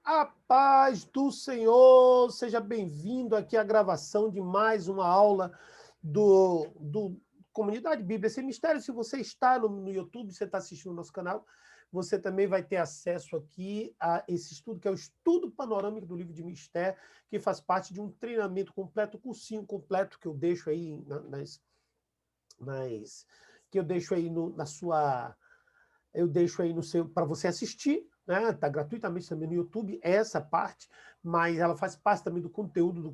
A paz do Senhor, seja bem-vindo aqui à gravação de mais uma aula do Comunidade Bíblia Sem Mistério. Se você está no YouTube, você está assistindo o nosso canal, você também vai ter acesso aqui a esse estudo, que é o estudo panorâmico do livro de Mistério, que faz parte de um treinamento completo, cursinho completo, que eu deixo aí que eu deixo aí na sua... Eu deixo aí no seu para você assistir, né? Está gratuitamente também no YouTube, essa parte, mas ela faz parte também do conteúdo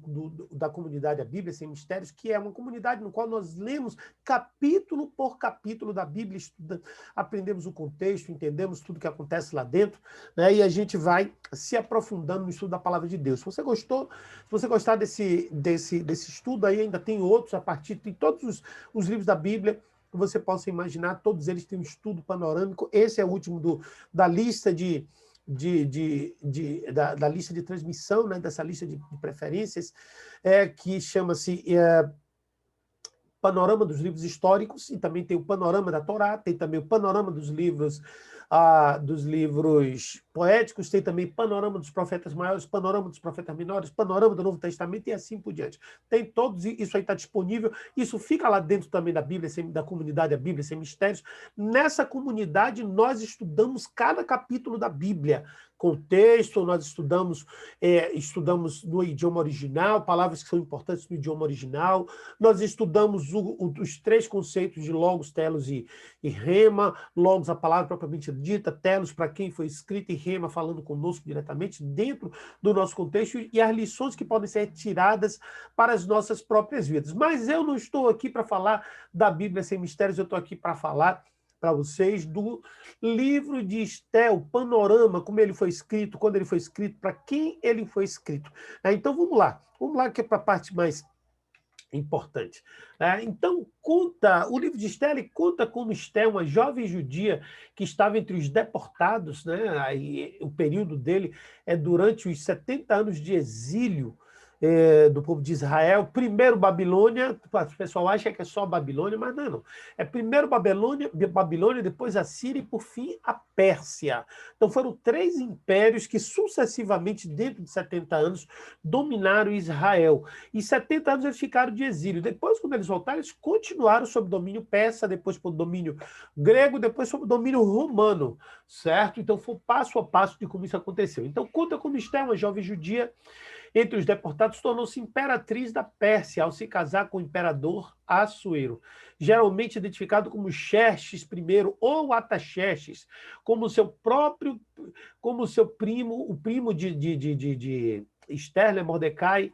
da comunidade A Bíblia Sem Mistérios, que é uma comunidade no qual nós lemos capítulo por capítulo da Bíblia, aprendemos o contexto, entendemos tudo que acontece lá dentro, né? E a gente vai se aprofundando no estudo da Palavra de Deus. Se você gostou, se você gostar desse estudo aí, ainda tem outros a partir de todos os livros da Bíblia que você possa imaginar, todos eles têm um estudo panorâmico. Esse é o último da lista da lista de transmissão, né, dessa lista de preferências, que chama-se Panorama dos Livros Históricos, e também tem o Panorama da Torá, tem também o Panorama dos livros poéticos, tem também Panorama dos Profetas Maiores, Panorama dos Profetas Menores, Panorama do Novo Testamento e assim por diante. Tem todos, isso aí está disponível, isso fica lá dentro também da Bíblia, da comunidade A Bíblia Sem Mistérios. Nessa comunidade, nós estudamos cada capítulo da Bíblia, contexto, nós estudamos no idioma original, palavras que são importantes no idioma original, nós estudamos os três conceitos de logos, telos e rema. Logos, a palavra propriamente dita, telos, para quem foi escrita, e rema, falando conosco diretamente dentro do nosso contexto, e as lições que podem ser tiradas para as nossas próprias vidas. Mas eu não estou aqui para falar da Bíblia Sem Mistérios, eu estou aqui para falar para vocês do livro de Esté, o panorama, como ele foi escrito, quando ele foi escrito, para quem ele foi escrito. Então vamos lá que é para a parte mais importante. Então, o livro de Esté conta como Esté, uma jovem judia que estava entre os deportados, né? Aí, o período dele é durante os 70 anos de exílio do povo de Israel. Primeiro Babilônia, o pessoal acha que é só Babilônia, mas não. É primeiro Babilônia, depois a Síria e, por fim, a Pérsia. Então, foram três impérios que, sucessivamente, dentro de 70 anos, dominaram Israel. E 70 anos eles ficaram de exílio. Depois, quando eles voltaram, eles continuaram sob domínio persa, depois sob domínio grego, depois sob domínio romano, certo? Então, foi passo a passo de como isso aconteceu. Então, conta como Esté, uma jovem judia, entre os deportados, tornou-se imperatriz da Pérsia ao se casar com o imperador Assuero, geralmente identificado como Xerxes I ou Artaxerxes, como seu primo, o primo de Esther, né, Mordecai.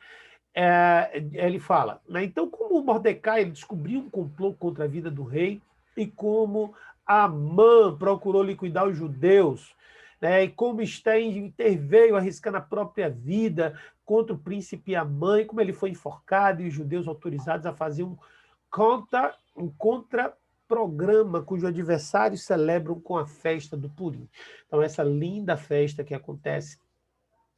Ele fala, né? Então, como Mordecai ele descobriu um complô contra a vida do rei, e como Amã procurou liquidar os judeus, né? E como Esther interveio arriscando a própria vida contra o príncipe Amã, e como ele foi enforcado e os judeus autorizados a fazer um contra-programa cujo adversários celebram com a festa do Purim. Então, essa linda festa que acontece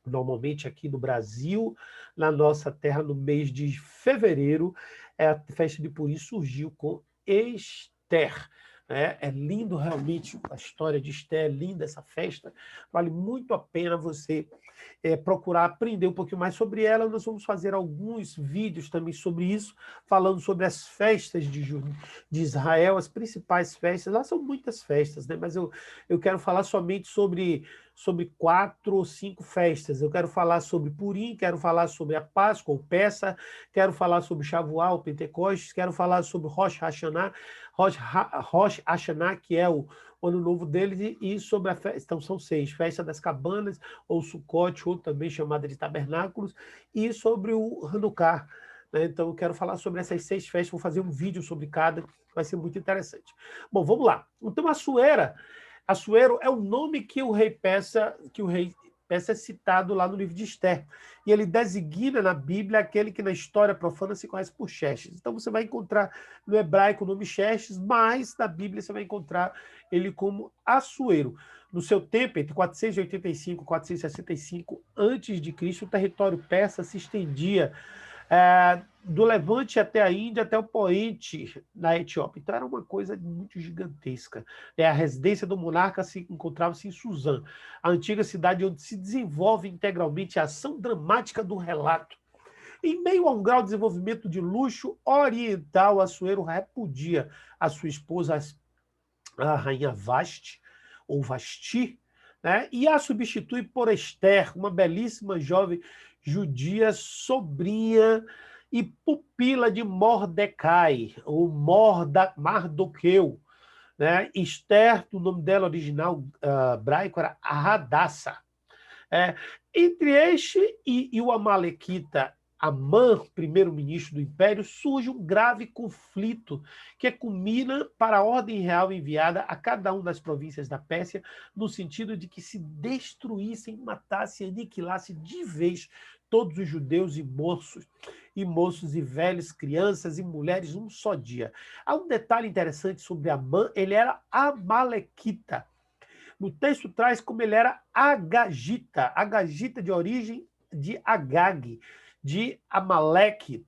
normalmente aqui no Brasil, na nossa terra, no mês de fevereiro, a festa de Purim surgiu com Esther. É lindo realmente a história de Esther, é linda essa festa, vale muito a pena você procurar aprender um pouquinho mais sobre ela. Nós vamos fazer alguns vídeos também sobre isso, falando sobre as festas de Israel, as principais festas. Lá são muitas festas, né? Mas eu quero falar somente sobre 4 ou 5 festas. Eu quero falar sobre Purim, quero falar sobre a Páscoa, ou Pessa, quero falar sobre Shavuot, Pentecostes, quero falar sobre Rosh Hashanah, que é o ano novo deles, e sobre a festa, então são 6, festa das cabanas, ou Sukkot, ou também chamada de tabernáculos, e sobre o Hanukkah, né? Então eu quero falar sobre essas 6 festas, vou fazer um vídeo sobre cada, vai ser muito interessante. Bom, vamos lá. Então Assuero é o nome que o rei Persa é citado lá no livro de Esther. E ele designa na Bíblia aquele que na história profana se conhece por Xerxes. Então você vai encontrar no hebraico o nome Xerxes, mas na Bíblia você vai encontrar ele como Assuero. No seu tempo, entre 485 e 465 a.C., o território persa se estendia do Levante até a Índia, até o poente na Etiópia. Então era uma coisa muito gigantesca. A residência do monarca encontrava-se em Suzã, a antiga cidade onde se desenvolve integralmente a ação dramática do relato. Em meio a um grau de desenvolvimento de luxo oriental, Assuero repudia a sua esposa, a rainha Vasti, ou Vasti, né? E a substitui por Esther, uma belíssima jovem judia, sobrinha e pupila de Mordecai, ou Mardoqueu. Né? Esther, o nome dela original hebraico era Hadassah. Entre este e o amalequita Amã, primeiro-ministro do império, surge um grave conflito que culmina para a ordem real enviada a cada uma das províncias da Pérsia, no sentido de que se destruíssem, matassem, aniquilassem de vez todos os judeus e moços e velhos, crianças e mulheres, num só dia. Há um detalhe interessante sobre Amã: ele era amalequita. No texto traz como ele era agagita de origem de Agag, de Amaleque,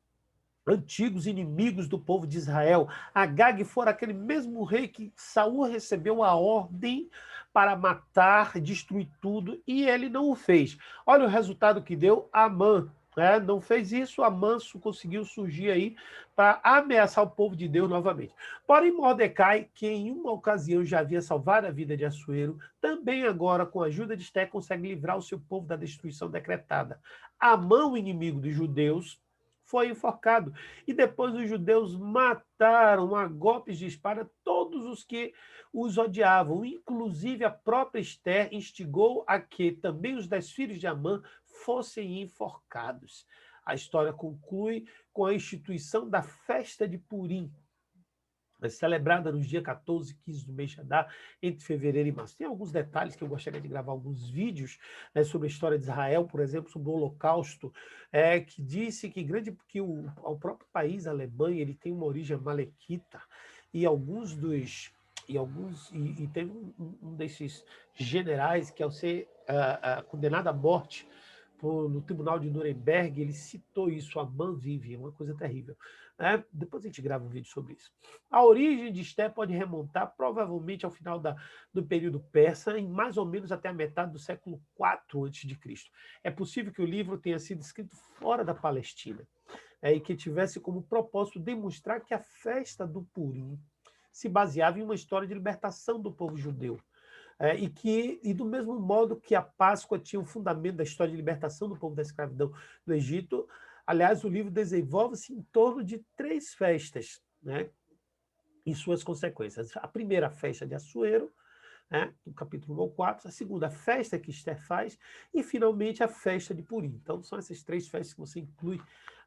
antigos inimigos do povo de Israel. Agag fora aquele mesmo rei que Saul recebeu a ordem para matar, destruir tudo, e ele não o fez. Olha o resultado que deu Amã. Não fez isso, Amã conseguiu surgir aí para ameaçar o povo de Deus novamente. Porém, Mordecai, que em uma ocasião já havia salvado a vida de Assuero, também agora, com a ajuda de Esther, consegue livrar o seu povo da destruição decretada. Amã, o inimigo dos judeus, foi enforcado. E depois os judeus mataram a golpes de espada todos os que os odiavam. Inclusive a própria Esther instigou a que também os 10 filhos de Amã fossem enforcados. A história conclui com a instituição da festa de Purim, celebrada nos dias 14 e 15 do mês de Adar, entre fevereiro e março. Tem alguns detalhes que eu gostaria de gravar alguns vídeos, né, sobre a história de Israel, por exemplo, sobre o Holocausto, que disse que o próprio país, a Alemanha, ele tem uma origem amalequita, e teve um desses generais que, ao ser condenado à morte no tribunal de Nuremberg, ele citou isso: Amã vive, é uma coisa terrível. Depois a gente grava um vídeo sobre isso. A origem de Esther pode remontar provavelmente ao final do período persa, em mais ou menos até a metade do século IV a.C. É possível que o livro tenha sido escrito fora da Palestina, e que tivesse como propósito demonstrar que a festa do Purim se baseava em uma história de libertação do povo judeu. E do mesmo modo que a Páscoa tinha o fundamento da história de libertação do povo da escravidão do Egito, aliás, o livro desenvolve-se em torno de 3 festas, né, e suas consequências. A primeira, a festa de Assuero, do capítulo 1 ao 4, a segunda, a festa que Esther faz, e finalmente a festa de Purim. Então são essas 3 festas que você inclui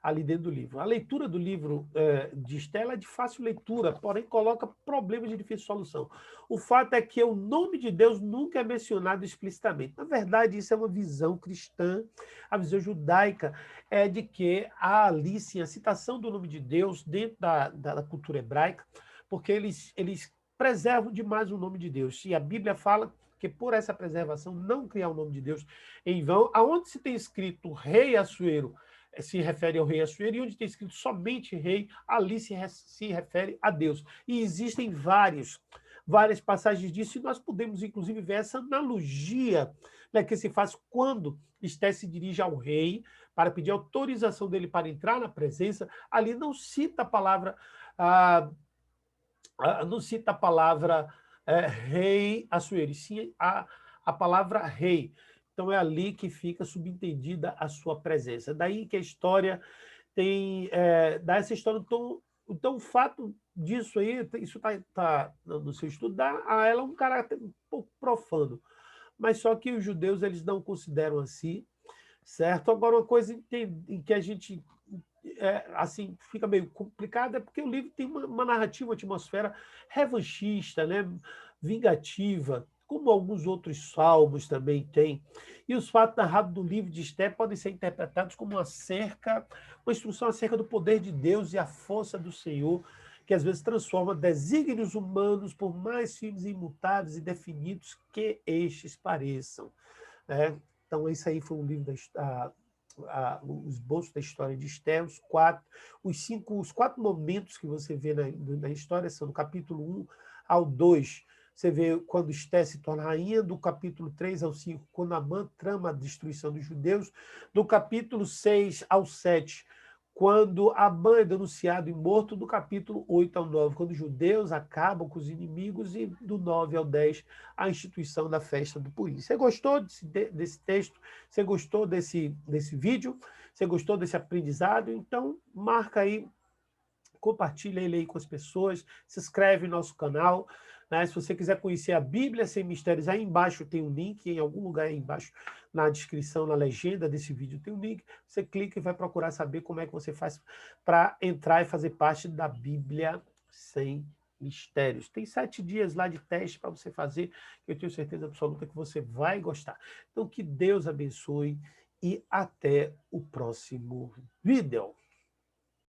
ali dentro do livro. A leitura do livro de Esther é de fácil leitura, porém coloca problemas de difícil solução. O fato é que o nome de Deus nunca é mencionado explicitamente. Na verdade, isso é uma visão cristã. A visão judaica é de que há ali sim a citação do nome de Deus dentro da cultura hebraica, porque eles preservam demais o nome de Deus. E a Bíblia fala que por essa preservação, não criar o nome de Deus em vão. Aonde se tem escrito rei Assuero, se refere ao rei Assuero, e onde tem escrito somente rei, ali se refere a Deus. E existem várias passagens disso, e nós podemos, inclusive, ver essa analogia, né, que se faz quando Esther se dirige ao rei para pedir autorização dele para entrar na presença. Ali não cita a palavra rei Assuero, e sim a palavra rei. Então é ali que fica subentendida a sua presença. Daí que a história dá essa história. Então o fato disso aí, isso tá no seu estudo, dá a ela um caráter um pouco profano. Mas só que os judeus eles não consideram assim, certo? Agora, uma coisa em que a gente assim, fica meio complicado, é porque o livro tem uma narrativa, uma atmosfera revanchista, né? Vingativa, como alguns outros salmos também têm. E os fatos narrados do livro de Esther podem ser interpretados como uma instrução acerca do poder de Deus e a força do Senhor, que às vezes transforma desígnios humanos, por mais firmes, imutáveis e definidos que estes pareçam. Então, esse aí foi um livro o esboço da história de Esther, os quatro momentos que você vê na história são do capítulo 1 ao 2. Você vê quando Esther se torna rainha, do capítulo 3 ao 5, quando Amã trama a destruição dos judeus, do capítulo 6 ao 7, quando Amã é denunciado e morto, do capítulo 8 ao 9, quando os judeus acabam com os inimigos, e do 9 ao 10, a instituição da festa do Purim. Você gostou desse texto? Você gostou desse vídeo? Você gostou desse aprendizado? Então, marca aí, compartilha ele aí com as pessoas, se inscreve no nosso canal, né? Se você quiser conhecer a Bíblia Sem Mistérios, aí embaixo tem um link, em algum lugar aí embaixo, na descrição, na legenda desse vídeo tem um link, você clica e vai procurar saber como é que você faz para entrar e fazer parte da Bíblia Sem Mistérios. Tem 7 dias lá de teste para você fazer, que eu tenho certeza absoluta que você vai gostar. Então, que Deus abençoe e até o próximo vídeo.